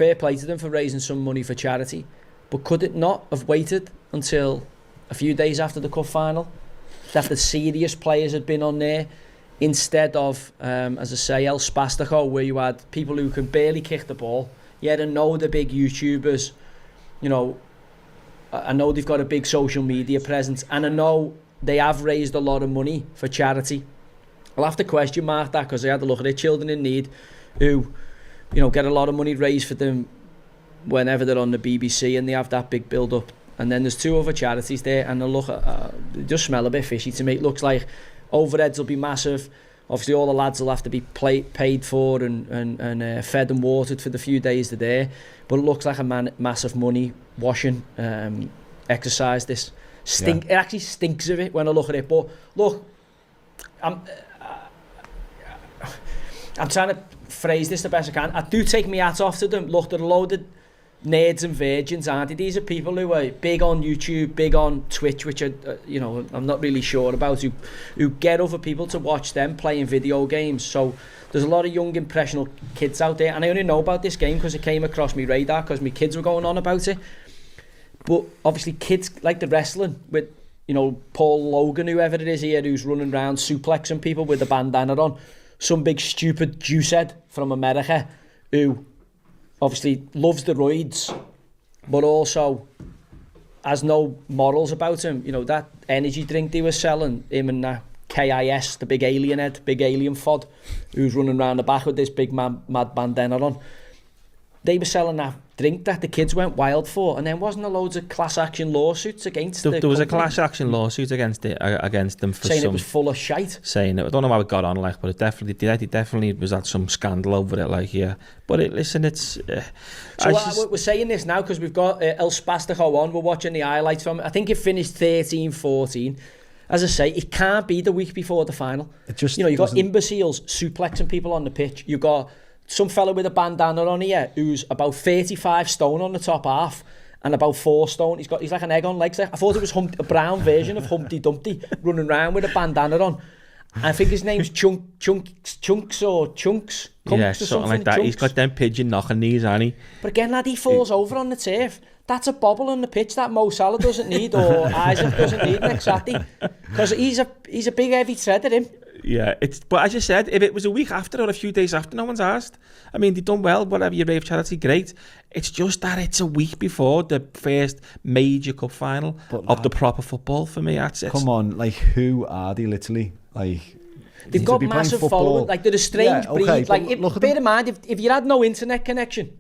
fair play to them for raising some money for charity, but could it not have waited until a few days after the cup final, that the serious players had been on there, instead of, as I say, El Spastico, where you had people who can barely kick the ball? Yeah, I know the big YouTubers, you know, I know they've got a big social media presence, and I know they have raised a lot of money for charity. I'll have to question mark that, because I had a look at it. Children in Need, who, you know, get a lot of money raised for them whenever they're on the BBC, and they have that big build-up. And then there's two other charities there, and they just smell a bit fishy to me. It looks like overheads will be massive. Obviously, all the lads will have to be paid for and fed and watered for the few days they're there. But it looks like a massive money washing exercise. This It actually stinks of it when I look at it. But look, I'm trying to phrase this the best I can. I do take my hat off to them. Look, they're a load of nerds and virgins, aren't they? These are people who are big on YouTube, big on Twitch, which are, you know, I'm not really sure about, who get other people to watch them playing video games. So there's a lot of young impressionable kids out there, and I only know about this game because it came across my radar because my kids were going on about it. But obviously kids like the wrestling with, you know, Paul Logan, whoever it is here, who's running around suplexing people with a bandana on, some big stupid juicehead from America who obviously loves the roids, but also has no morals about him. You know, that energy drink they were selling, him and that KIS, the big alien head, big alien fod, who's running around the back with this big mad bandana on. They were selling that drink that the kids went wild for, and then wasn't there loads of class action lawsuits against them? There was a class action lawsuit against them for saying it was full of shite. Saying it, I don't know how it got on, like, but it definitely was at some scandal over it, like, yeah. But it's. We're saying this now because we've got El Spastico on. We're watching the highlights from it. I think it finished 13-14. As I say, it can't be the week before the final. It just, you know, you've got imbeciles suplexing people on the pitch. You've got some fella with a bandana on here who's about 35 stone on the top half and about 4 stone. He's like an egg on legs. I thought it was a brown version of Humpty Dumpty running around with a bandana on. I think his name's Chunks or Chunks. Yeah, something like that. Chunks. He's got them pigeon knocking knees, hasn't he? But again, lad, he falls over on the turf. That's a bobble on the pitch that Mo Salah doesn't need, or Isaac doesn't need next Saturday, because he's a big heavy treader, him. Yeah, but as you said, if it was a week after or a few days after, no one's asked. I mean, they've done well, whatever you rave charity, great. It's just that it's a week before the first major cup final of the proper football for me. Come on, like, who are they literally? Like, they've got massive following. Like, they're a strange breed. Like, bear in mind, if you had no internet connection,